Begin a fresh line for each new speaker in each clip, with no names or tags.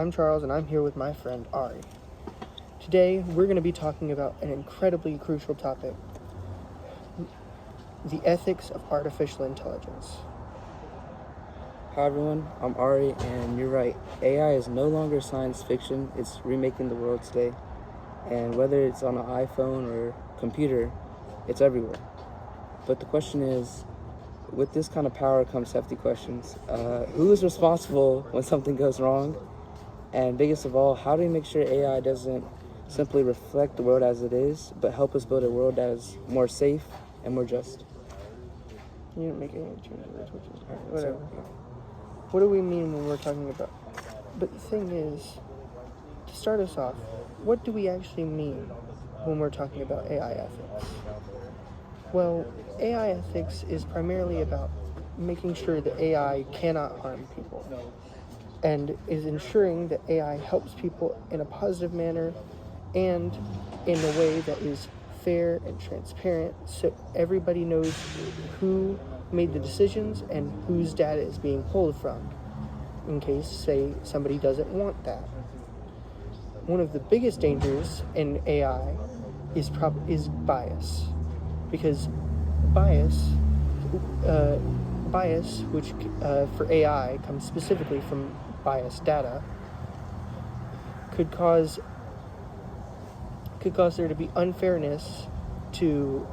I'm Charles, and I'm here with my friend Ari. Today, we're going to be talking about an incredibly crucial topic: the ethics of artificial intelligence.
Hi everyone, I'm Ari, and you're right. AI is no longer science fiction, it's remaking the world today. And whether it's on an iPhone or computer, it's everywhere. But the question is, with this kind of power comes hefty questions. Who is responsible when something goes wrong? And biggest of all, how do we make sure AI doesn't simply reflect the world as it is, but help us build a world that is more safe and more just?
You didn't make any changes, which is whatever. What do we mean when we're talking about? But the thing is, to start us off, what do we actually mean when we're talking about AI ethics? Well, AI ethics is primarily about making sure that AI cannot harm people, and is ensuring that AI helps people in a positive manner and in a way that is fair and transparent, so everybody knows who made the decisions and whose data is being pulled from, in case, say, somebody doesn't want that. One of the biggest dangers in AI is bias, because bias, which for AI comes specifically from biased data, could cause there to be unfairness to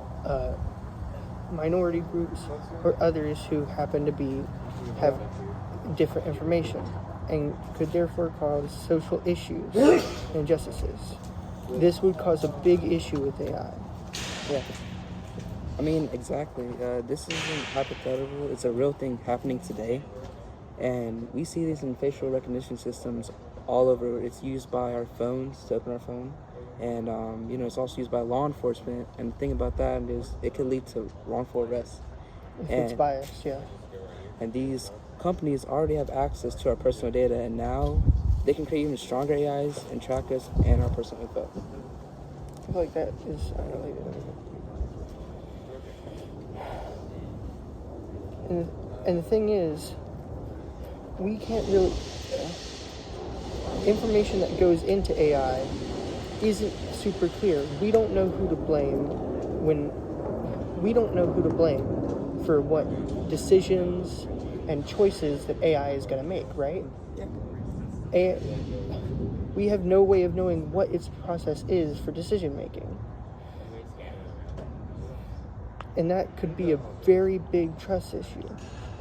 minority groups or others who happen to have different information, and could therefore cause social issues and injustices. This would cause a big issue with AI.
Yeah. I mean, exactly. This isn't hypothetical. It's a real thing happening today. And we see these in facial recognition systems all over. It's used by our phones to open our phone. And, it's also used by law enforcement. And the thing about that is it could lead to wrongful arrest.
If it's biased, yeah.
And these companies already have access to our personal data. And now they can create even stronger AIs and track us and our personal info.
I feel like that is unrelated. And the thing is, we can't really... information that goes into AI isn't super clear. We don't know who to blame for what decisions and choices that AI is going to make, right?
Yeah.
We have no way of knowing what its process is for decision making. And that could be a very big trust issue,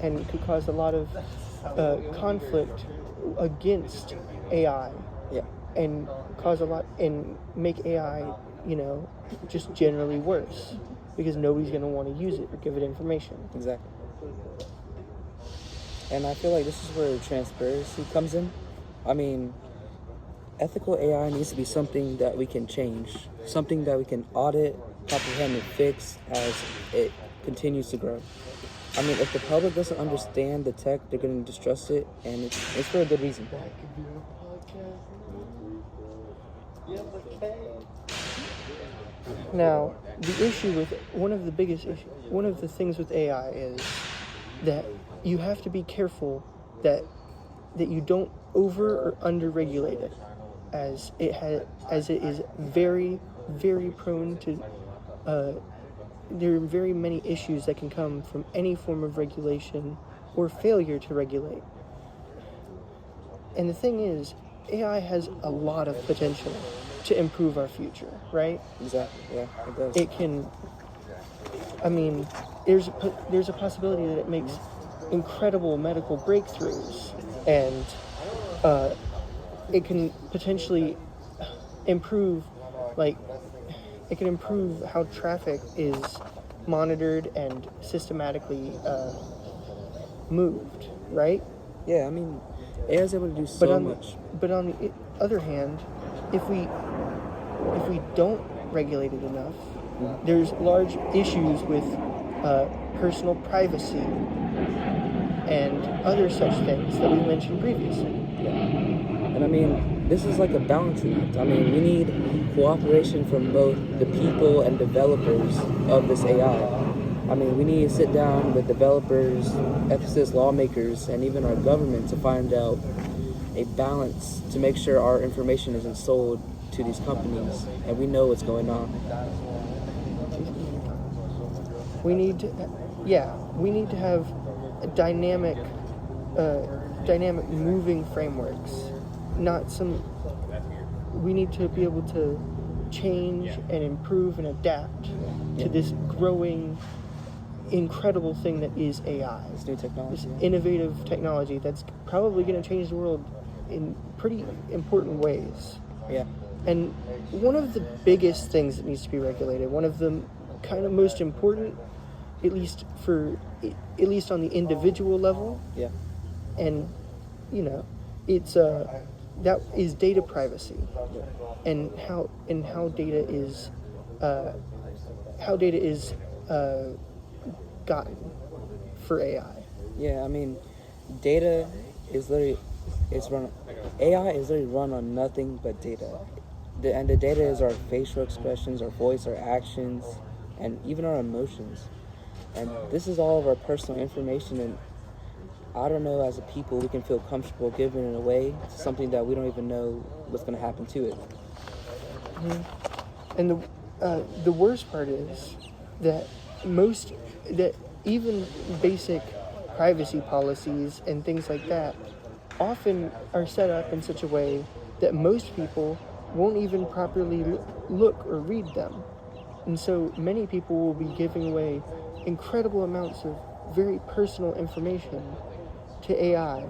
and could cause a lot of conflict against AI.
Yeah.
And make AI, just generally worse, because nobody's going to want to use it or give it information.
Exactly. And I feel like this is where transparency comes in. I mean, ethical AI needs to be something that we can change, something that we can audit, comprehend, and fix as it continues to grow. I mean, if the public doesn't understand the tech, they're going to distrust it, and it's for a good reason.
Now, the issue with one of the things with AI is that you have to be careful that you don't over or under regulate it, as it is very, very prone to. There are very many issues that can come from any form of regulation or failure to regulate. And the thing is, AI has a lot of potential to improve our future, right?
Exactly, yeah, it does.
It can, there's a possibility that it makes incredible medical breakthroughs, and it can potentially improve, how traffic is monitored and systematically moved, right?
Yeah, I mean, AI is able to do so much.
But on the other hand, if we don't regulate it enough, there's large issues with personal privacy and other such things that we mentioned previously.
Yeah. And I mean, this is like a balancing act. I mean, we need cooperation from both the people and developers of this AI. I mean, we need to sit down with developers, ethicists, lawmakers, and even our government to find out a balance to make sure our information isn't sold to these companies and we know what's going on.
We need to have a dynamic moving frameworks, not some. We need to be able to change and improve and adapt to this growing, incredible thing that is AI.
This new technology.
This innovative technology that's probably going to change the world in pretty important ways.
Yeah.
And one of the biggest things that needs to be regulated, one of the kind of most important, at least on the individual level,
Yeah.
and it's that is data privacy, and how data is gotten for AI.
Yeah, I mean, data is literally AI is literally run on nothing but data. And the data is our facial expressions, our voice, our actions, and even our emotions. And this is all of our personal information, and I don't know, as a people, we can feel comfortable giving it away to something that we don't even know what's going to happen to it.
Mm-hmm. And the worst part is that even basic privacy policies and things like that often are set up in such a way that most people won't even properly look or read them. And so many people will be giving away incredible amounts of very personal information to AI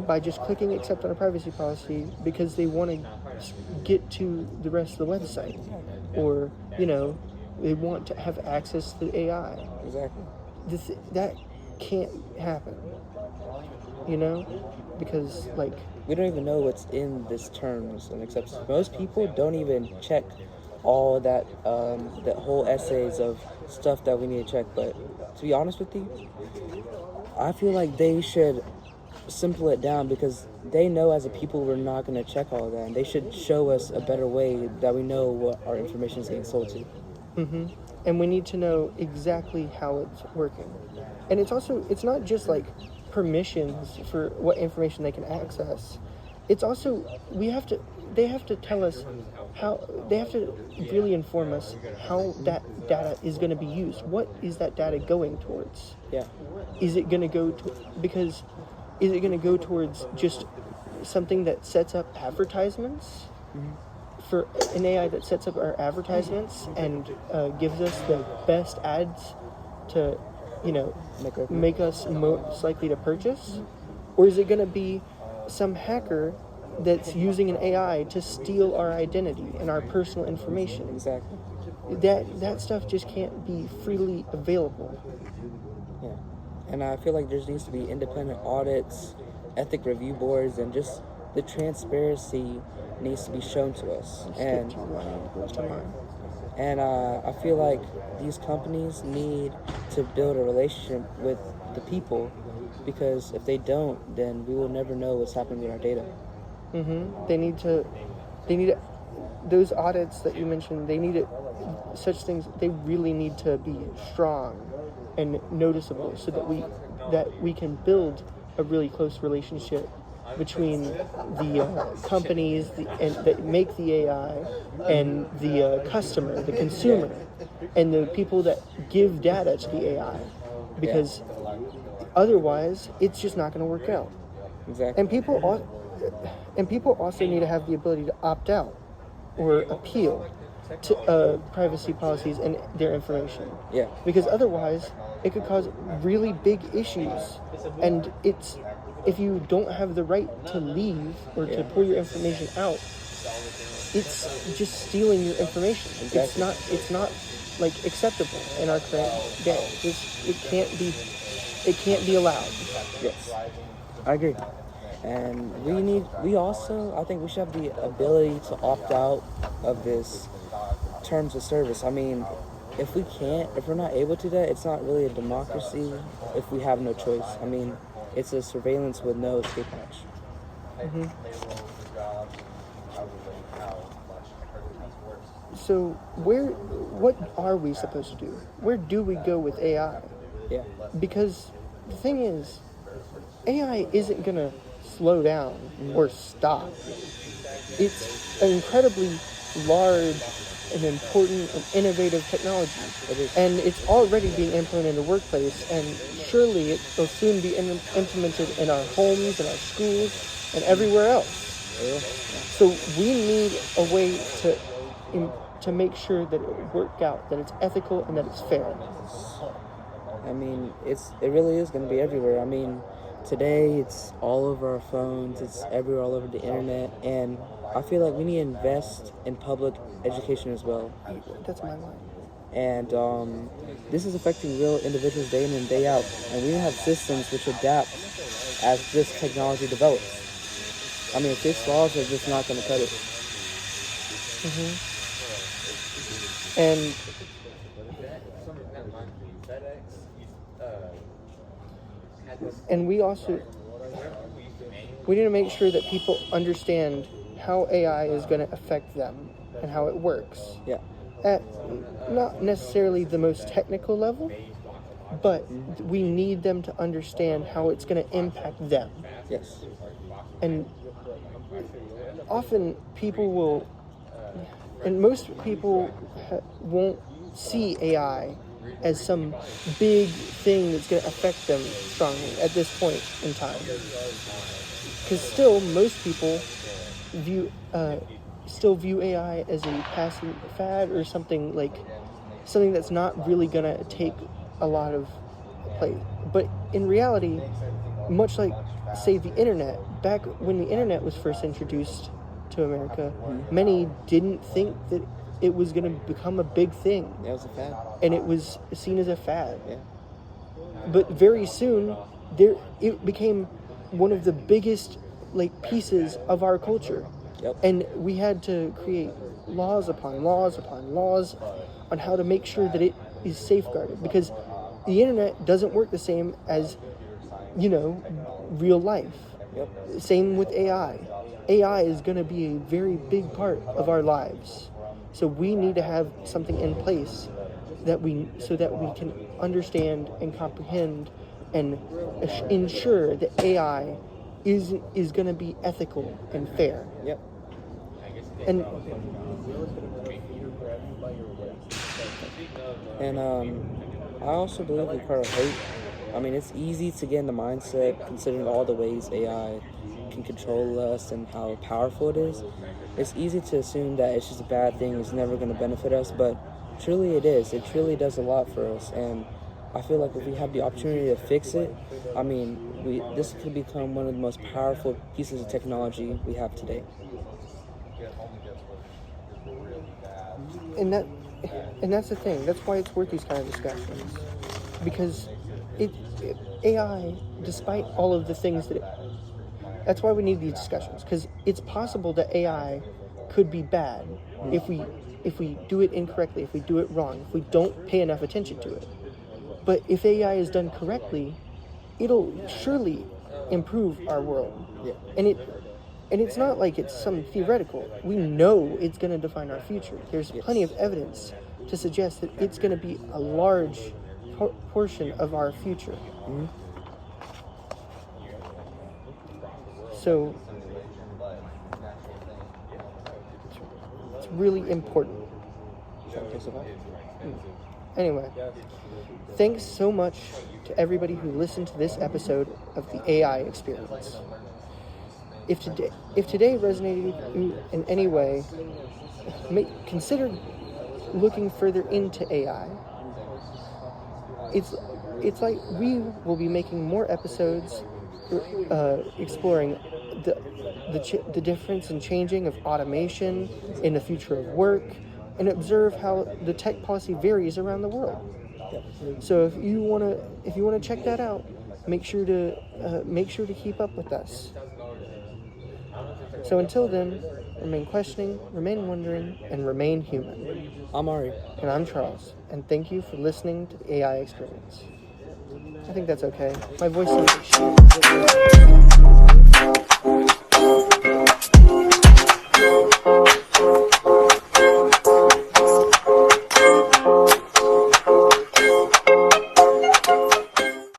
by just clicking accept on a privacy policy because they want to get to the rest of the website, or they want to have access to AI.
Exactly.
That can't happen, because
we don't even know what's in this terms and acceptance. Most people don't even check all that whole essays of stuff that we need to check. But to be honest with you, I feel like they should simple it down, because they know as a people we're not going to check all of that, and they should show us a better way that we know what our information is getting sold to.
Mm-hmm. And we need to know exactly how it's working. And it's not just like permissions for what information they can access. It's also they have to tell us how, they have to really inform us how that data is going to be used. What is that data going towards?
Yeah.
Is it going to go towards just something that sets up advertisements? Mm-hmm. For an AI that sets up our advertisements and gives us the best ads to, make us most likely to purchase? Or is it going to be some hacker that's using an AI to steal our identity and our personal information?
Exactly.
That stuff just can't be freely available.
Yeah. And I feel like there needs to be independent audits, ethic review boards, and just the transparency needs to be shown to us. And I feel like these companies need to build a relationship with the people, because if they don't, then we will never know what's happening with our data.
Mm-hmm. They need those audits that you mentioned. Such things. They really need to be strong and noticeable, so that we can build a really close relationship between the companies that make the AI and the customer, the consumer, and the people that give data to the AI, because otherwise it's just not going to work out.
Exactly.
And people also need to have the ability to opt out or appeal to privacy policies and their information.
Yeah.
Because otherwise it could cause really big issues, and if you don't have the right to leave or to pull your information out, it's just stealing your information.
Exactly.
It's not acceptable in our current day. It can't be allowed.
Yes, I agree. And I think we should have the ability to opt out of this terms of service. I mean, if we're not able to do that, it's not really a democracy if we have no choice. I mean, it's a surveillance with no escape hatch.
Mm-hmm. So what are we supposed to do? Where do we go with AI?
Yeah.
Because the thing is, AI isn't going to slow down or stop. It's an incredibly large and important and innovative technology. And it's already being implemented in the workplace, and surely it will soon be implemented in our homes, in our schools, and everywhere else.
Yeah.
So we need a way to make sure that it works out, that it's ethical and that it's fair.
I mean, it really is going to be everywhere. I mean, today it's all over our phones, it's everywhere, all over the internet, and I feel like we need to invest in public education as well.
That's my line.
And this is affecting real individuals day in and day out, and we need to have systems which adapt as this technology develops. I mean, fixed laws are just not going to cut it.
And we need to make sure that people understand how AI is going to affect them and how it works.
Yeah.
At not necessarily the most technical level, but we need them to understand how it's going to impact them.
Yes.
And often people will, and most people won't see AI as some big thing that's going to affect them strongly at this point in time. Because still, most people view AI as a passing fad or something that's not really going to take a lot of play. But in reality, much like, say, the internet, back when the internet was first introduced to America, many didn't think that it was going to become a big thing.
That was a fad.
And it was seen as a fad.
Yeah.
But very soon, it became one of the biggest pieces of our culture.
Yep.
And we had to create laws upon laws upon laws on how to make sure that it is safeguarded, because the internet doesn't work the same as, real life.
Yep.
Same with AI. AI is going to be a very big part of our lives. So we need to have something in place so that we can understand and comprehend and ensure that AI is going to be ethical and fair.
Yep.
And
I also believe in part of hope. I mean, it's easy to get in the mindset, considering all the ways AI can control us and how powerful it is. It's easy to assume that it's just a bad thing, it's never going to benefit us, but truly it is. It truly does a lot for us, and I feel like if we have the opportunity to fix it, I mean, this could become one of the most powerful pieces of technology we have today.
And that's the thing. That's why it's worth these kind of discussions, because AI, despite all of the things that's why we need these discussions, because it's possible that AI could be bad if we do it incorrectly, if we do it wrong, if we don't pay enough attention to it. But if AI is done correctly, it'll surely improve our world.
Yeah.
And it's not like it's some theoretical. We know it's going to define our future. There's plenty of evidence to suggest that it's going to be a large portion of our future.
Mm-hmm.
So it's really important. Anyway, thanks so much to everybody who listened to this episode of the AI Experience. If today resonated with you in any way, consider looking further into AI. It's like we will be making more episodes exploring the difference and changing of automation in the future of work, and observe how the tech policy varies around the world. So if you wanna check that out, make sure to keep up with us. So until then, remain questioning, remain wondering, and remain human.
I'm Ari.
And I'm Charles, and thank you for listening to the AI Experience. I think that's okay. My voice is